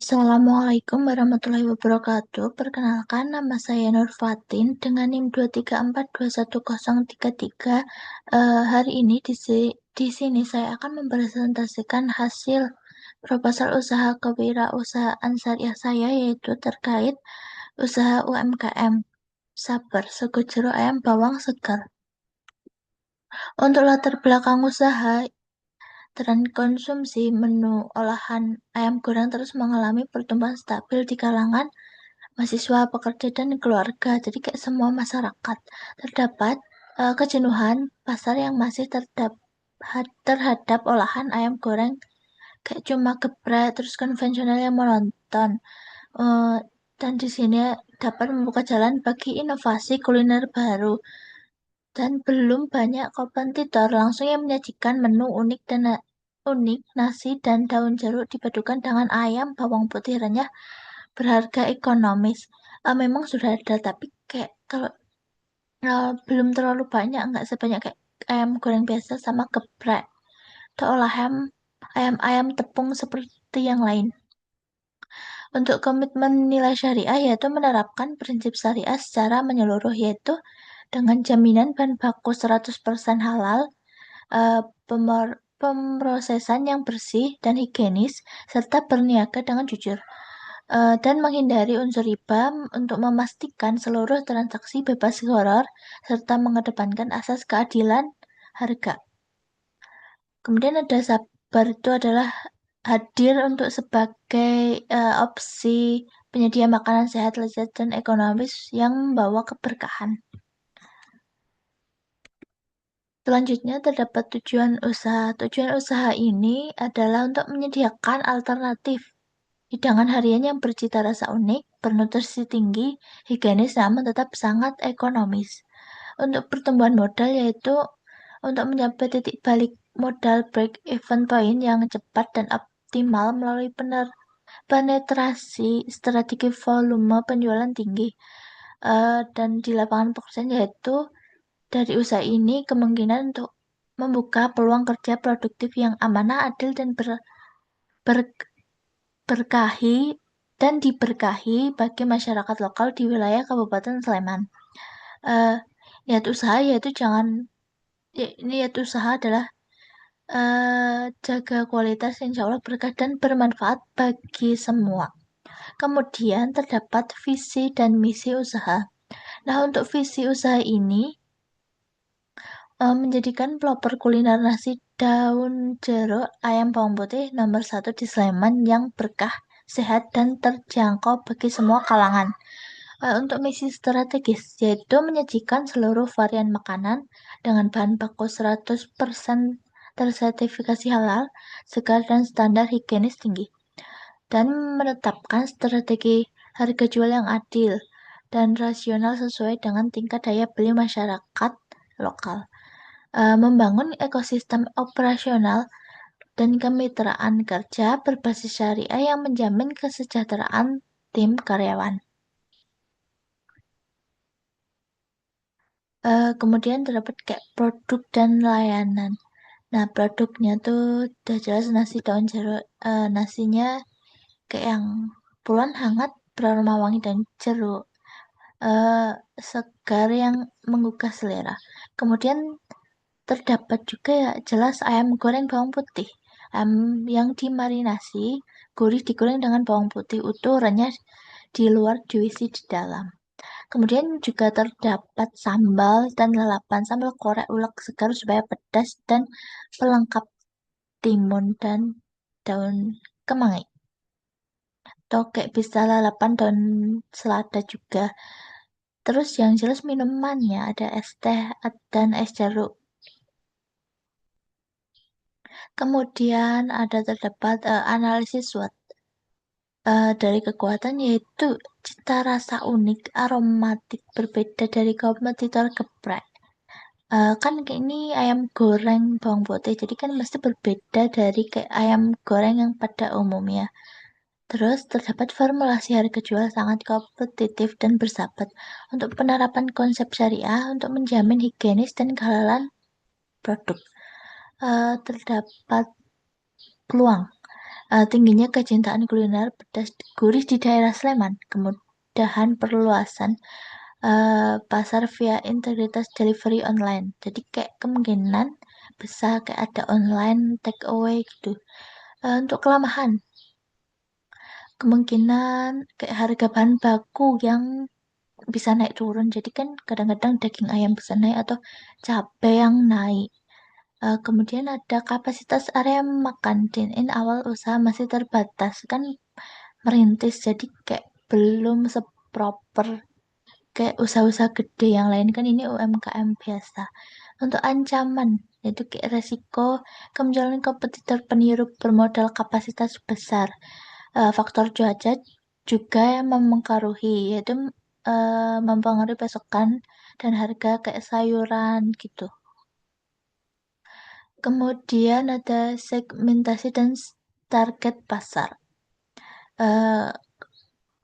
Assalamualaikum warahmatullahi wabarakatuh. Perkenalkan, nama saya Nur Fatin dengan NIM 234210333. Hari ini di sini saya akan mempresentasikan hasil proposal usaha kewirausahaan syariah saya, yaitu terkait usaha UMKM Sabar Sego Jero Ayam Bawang Segar. Untuk latar belakang usaha, tren konsumsi menu olahan ayam goreng terus mengalami pertumbuhan stabil di kalangan mahasiswa, pekerja, dan keluarga. Jadi kayak semua masyarakat. Terdapat kejenuhan pasar yang masih terhadap olahan ayam goreng kayak cuma geprek, terus konvensional yang monoton. Eh, dan di sini dapat membuka jalan bagi inovasi kuliner baru. Dan belum banyak kompetitor langsung yang menyajikan menu unik, nasi dan daun jeruk dipadukan dengan ayam bawang putih renyah berharga ekonomis. Memang sudah ada, tapi kayak kalau belum terlalu banyak, nggak sebanyak kayak ayam goreng biasa sama geprek atau olahan ayam tepung seperti yang lain. Untuk komitmen nilai syariah yaitu menerapkan prinsip syariah secara menyeluruh, yaitu dengan jaminan bahan baku 100% halal, eh, pemrosesan yang bersih dan higienis, serta berniaga dengan jujur. Dan menghindari unsur riba untuk memastikan seluruh transaksi bebas gharar, serta mengedepankan asas keadilan harga. Kemudian ada sabar, itu adalah hadir untuk sebagai opsi penyedia makanan sehat, lezat, dan ekonomis yang membawa keberkahan. Selanjutnya terdapat tujuan usaha. Tujuan usaha ini adalah untuk menyediakan alternatif hidangan harian yang bercita rasa unik, bernutrisi tinggi, higienis, namun tetap sangat ekonomis. Untuk pertumbuhan modal yaitu untuk mencapai titik balik modal break-even point yang cepat dan optimal melalui penetrasi strategi volume penjualan tinggi. Dan di lapangan pekerjaan yaitu dari usaha ini kemungkinan untuk membuka peluang kerja produktif yang amanah, adil, dan berkahi diberkahi bagi masyarakat lokal di wilayah Kabupaten Sleman. Eh, niat usaha adalah jaga kualitas, insya Allah berkah dan bermanfaat bagi semua. Kemudian terdapat visi dan misi usaha. Nah, untuk visi usaha ini menjadikan pelopor kuliner nasi daun jeruk ayam bawang putih nomor 1 di Sleman yang berkah, sehat, dan terjangkau bagi semua kalangan. Untuk misi strategis, yaitu menyajikan seluruh varian makanan dengan bahan baku 100% tersertifikasi halal, segar, dan standar higienis tinggi. Dan menetapkan strategi harga jual yang adil dan rasional sesuai dengan tingkat daya beli masyarakat lokal. Membangun ekosistem operasional dan kemitraan kerja berbasis syariah yang menjamin kesejahteraan tim karyawan. Kemudian terdapat kayak produk dan layanan. Nah, produknya tuh udah jelas nasi daun jeruk. Nasinya kayak yang puluhan hangat beraroma wangi dan jeruk. eh Segar yang menggugah selera. Kemudian terdapat juga ya jelas ayam goreng bawang putih. Ayam yang dimarinasi, gurih digoreng dengan bawang putih utuh, renyah di luar, juicy di dalam. Kemudian juga terdapat sambal dan lalapan, sambal korek ulek segar supaya pedas dan pelengkap timun dan daun kemangi. Tokek bisa lalapan daun selada juga. Terus yang jelas minumannya ada es teh dan es jeruk. Kemudian ada terdapat analisis SWOT dari kekuatan, yaitu cita rasa unik, aromatik, berbeda dari kompetitor geprek. Kan kayak ini ayam goreng bawang putih, jadi kan mesti berbeda dari kayak ayam goreng yang pada umumnya. Terus terdapat formulasi harga jual sangat kompetitif dan bersahabat untuk penerapan konsep syariah untuk menjamin higienis dan kehalalan produk. Terdapat peluang. Tingginya kecintaan kuliner pedas gurih di daerah Sleman, kemudahan perluasan pasar via integritas delivery online. Jadi kayak kemungkinan bisa kayak ada online take away gitu. Untuk kelemahan, kemungkinan kayak harga bahan baku yang bisa naik turun. Jadi kan kadang-kadang daging ayam bisa naik atau cabai yang naik. Kemudian ada kapasitas area makan. Dine-in awal usaha masih terbatas. Kan merintis, jadi kayak belum seproper kayak usaha-usaha gede yang lain kan ini UMKM biasa. Untuk ancaman, yaitu kayak resiko kemunculan kompetitor peniru bermodal kapasitas besar. Faktor cuaca juga yang mempengaruhi, yaitu mempengaruhi pasokan dan harga kayak sayuran gitu. Kemudian ada segmentasi dan target pasar. Eh,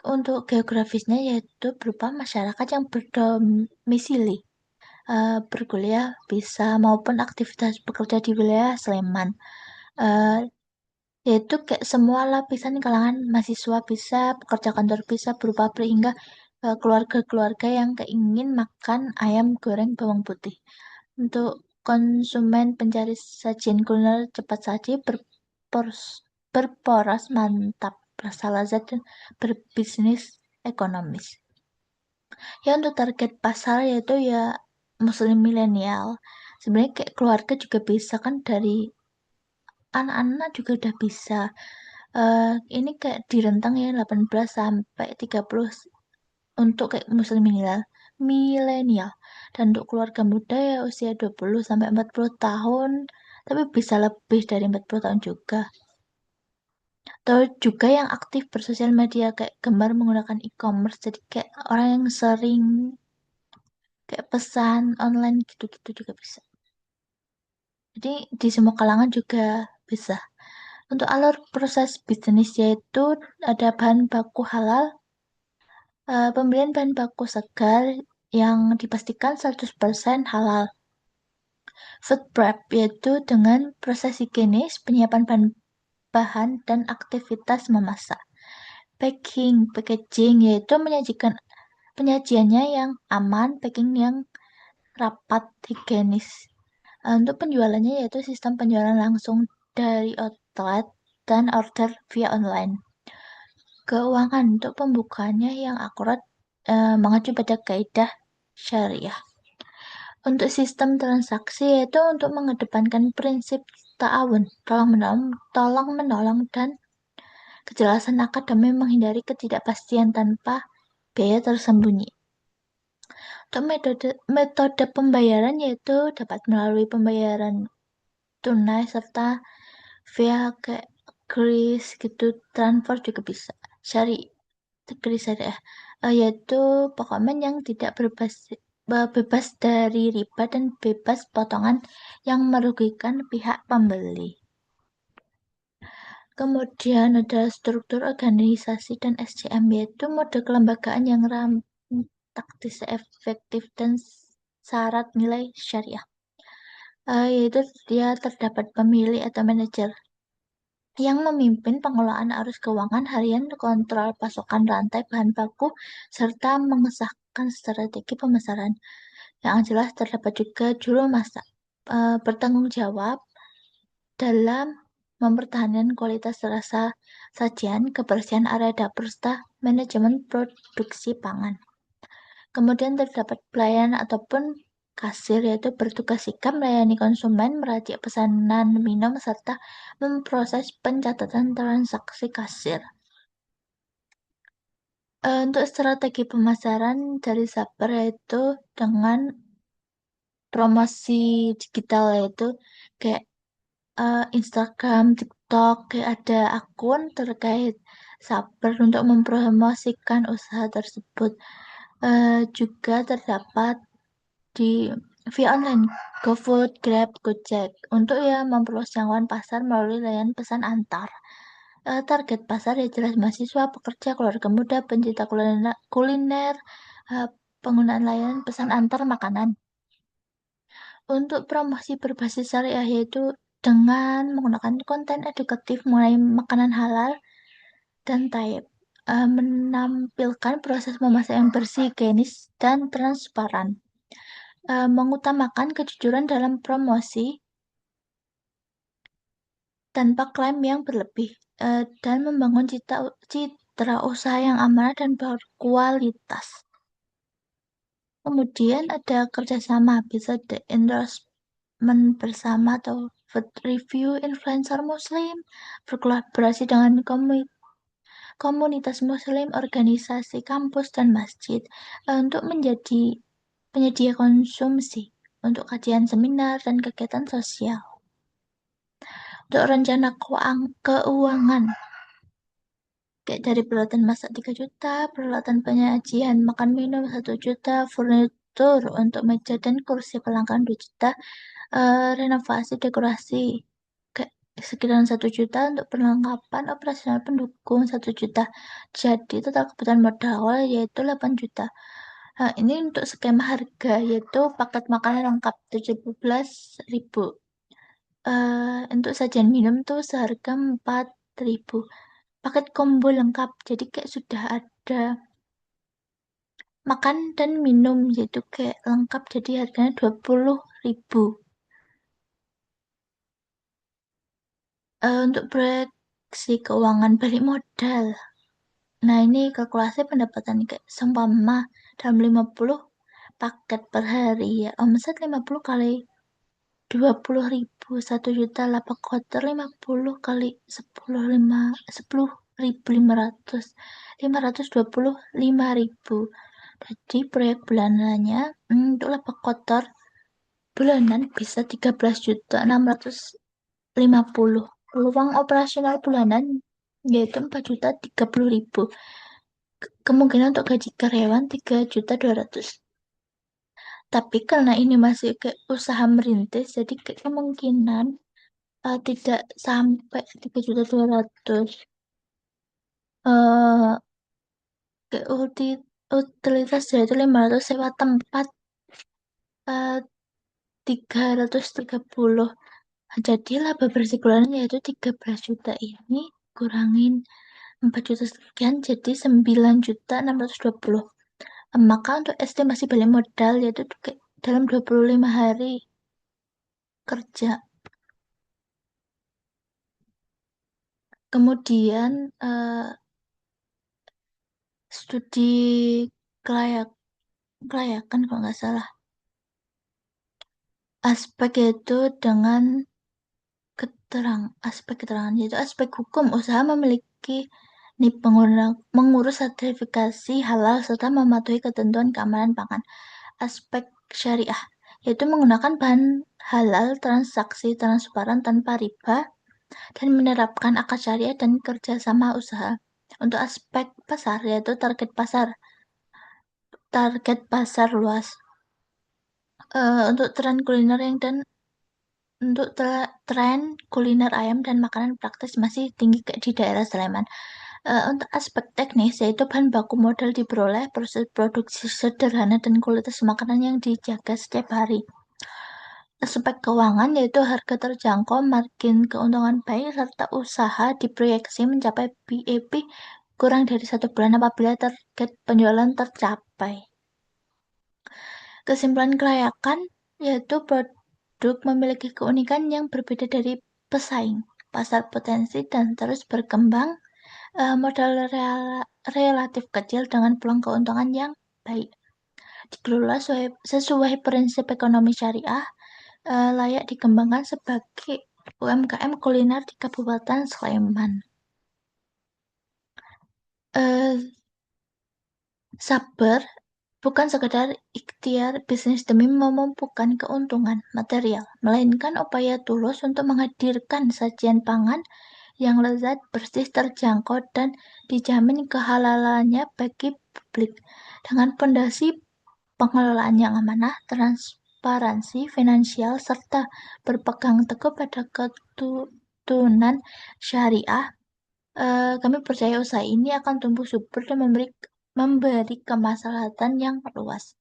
untuk geografisnya yaitu berupa masyarakat yang berdomisili, berkuliah bisa maupun aktivitas bekerja di wilayah Sleman. Eh, Yaitu kayak semua lapisan kalangan mahasiswa bisa, pekerja kantor bisa, berupa hingga keluarga-keluarga yang keingin makan ayam goreng bawang putih. Untuk konsumen pencari sajian kuliner cepat saji berporos mantap, rasa lezat dan berbisnis ekonomis. Ya untuk target pasar yaitu ya muslim milenial. Sebenarnya kayak keluarga juga bisa kan dari anak-anak juga udah bisa. Ini kayak di rentang ya 18 sampai 30 untuk kayak muslim milenial. Dan untuk keluarga muda ya usia 20 sampai 40 tahun, tapi bisa lebih dari 40 tahun juga. Atau juga yang aktif bersosial media kayak gemar menggunakan e-commerce, jadi kayak orang yang sering kayak pesan online gitu-gitu juga bisa. Jadi di semua kalangan juga bisa. Untuk alur proses bisnis yaitu ada bahan baku halal, pembelian bahan baku segar yang dipastikan 100% halal. Food prep yaitu dengan proses higienis, penyiapan bahan dan aktivitas memasak. Packaging yaitu menyajikan penyajiannya yang aman, packing yang rapat, higienis. Untuk penjualannya yaitu sistem penjualan langsung dari outlet dan order via online. Keuangan untuk pembukaannya yang akurat mengacu pada kaidah syariah. Untuk sistem transaksi yaitu untuk mengedepankan prinsip ta'awun, tolong menolong dan kejelasan akademi menghindari ketidakpastian tanpa biaya tersembunyi. Untuk metode pembayaran yaitu dapat melalui pembayaran tunai serta via kayak kris gitu, transfer juga bisa. Kris syariah, yaitu pokoknya yang tidak bebas dari riba dan bebas potongan yang merugikan pihak pembeli. Kemudian ada struktur organisasi dan SCM, yaitu mode kelembagaan yang taktis, efektif, dan syarat nilai syariah. Yaitu dia terdapat pemilih atau manajer yang memimpin pengelolaan arus keuangan harian, kontrol pasokan rantai bahan baku, serta mengesahkan strategi pemasaran. Yang jelas terdapat juga juru masak, bertanggung jawab dalam mempertahankan kualitas rasa sajian, kebersihan area dapur, serta manajemen produksi pangan. Kemudian terdapat pelayan ataupun kasir yaitu bertugas sigap melayani konsumen, meracik pesanan minum, serta memproses pencatatan transaksi kasir. Untuk strategi pemasaran dari Saper yaitu dengan promosi digital yaitu kayak Instagram, TikTok, kayak ada akun terkait Saper untuk mempromosikan usaha tersebut. Juga terdapat di via online GoFood, Grab, Gojek untuk ya memperluas jangkauan pasar melalui layanan pesan antar. Target pasar ya jelas mahasiswa, pekerja, keluarga muda, pencinta kuliner, eh, penggunaan layanan pesan antar makanan. Untuk promosi berbasis syariah yaitu dengan menggunakan konten edukatif mengenai makanan halal dan taib, menampilkan proses memasak yang bersih, higienis, dan transparan, mengutamakan kejujuran dalam promosi tanpa klaim yang berlebih, dan membangun citra usaha yang amanah dan berkualitas. Kemudian ada kerjasama, bisa the endorsement bersama atau food review influencer muslim, berkolaborasi dengan komunitas muslim, organisasi kampus, dan masjid untuk menjadi penyedia konsumsi untuk kajian seminar dan kegiatan sosial. Untuk rencana keuangan, kayak dari peralatan masak 3 juta, peralatan penyajian makan minum 1 juta, furnitur untuk meja dan kursi pelanggan 2 juta, renovasi dekorasi kayak sekitaran 1 juta, untuk perlengkapan operasional pendukung 1 juta. Jadi total kebutuhan modal awal yaitu 8 juta. Nah, ini untuk skema harga yaitu paket makanan lengkap 17.000. Untuk sajian minum tuh seharga 4.000. Paket combo lengkap, jadi kayak sudah ada makan dan minum, yaitu kayak lengkap, jadi harganya 20.000. Untuk proyeksi keuangan balik modal. Nah, ini kalkulasi pendapatan kayak seumpama dalam 50 paket per hari ya, omset 50 kali 20.000, 1 juta, lapak kotor 50 kali 10.500, 525.000. Jadi proyek bulanannya untuk lapak kotor bulanan bisa 13 juta 650. Peluang operasional bulanan yaitu 4 juta 30.000. Kemungkinan untuk gaji karyawan 3 juta 200. Tapi karena ini masih ke usaha merintis, jadi kemungkinan tidak sampai 3 juta 200. Ke utilitas yaitu 500 sewa tempat, 330. Jadi laba bersih bulanan yaitu 13 juta, ini kurangin 4 juta sekian jadi 9 juta 620. Maka untuk estimasi balik modal yaitu dalam 25 hari kerja. Kemudian studi kelayakan kalau nggak salah. Aspek yaitu dengan aspek keterangan yaitu aspek hukum usaha memiliki mengurus sertifikasi halal serta mematuhi ketentuan keamanan pangan. Aspek syariah yaitu menggunakan bahan halal, transaksi transparan tanpa riba, dan menerapkan akad syariah dan kerjasama usaha. Untuk aspek pasar yaitu target pasar luas. Untuk tren kuliner untuk tren kuliner ayam dan makanan praktis masih tinggi di daerah Sleman. Untuk aspek teknis, yaitu bahan baku modal diperoleh, proses produksi sederhana, dan kualitas makanan yang dijaga setiap hari. Aspek keuangan, yaitu harga terjangkau, margin keuntungan baik, serta usaha diproyeksi mencapai BEP kurang dari 1 bulan apabila target penjualan tercapai. Kesimpulan kelayakan, yaitu produk memiliki keunikan yang berbeda dari pesaing, pasar potensi, dan terus berkembang, modal relatif kecil dengan peluang keuntungan yang baik. Dikelola sesuai prinsip ekonomi syariah, layak dikembangkan sebagai UMKM kuliner di Kabupaten Sleman. Sabar bukan sekadar ikhtiar bisnis demi memumpukan keuntungan material, melainkan upaya tulus untuk menghadirkan sajian pangan yang lezat, bersih, terjangkau, dan dijamin kehalalannya bagi publik. Dengan fondasi pengelolaan yang amanah, transparansi finansial, serta berpegang teguh pada ketuntunan syariah, kami percaya usaha ini akan tumbuh subur dan memberi kemaslahatan yang luas.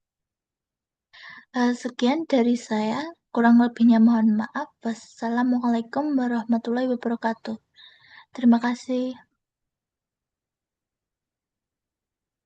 Sekian dari saya. Kurang lebihnya mohon maaf. Wassalamualaikum warahmatullahi wabarakatuh. Terima kasih.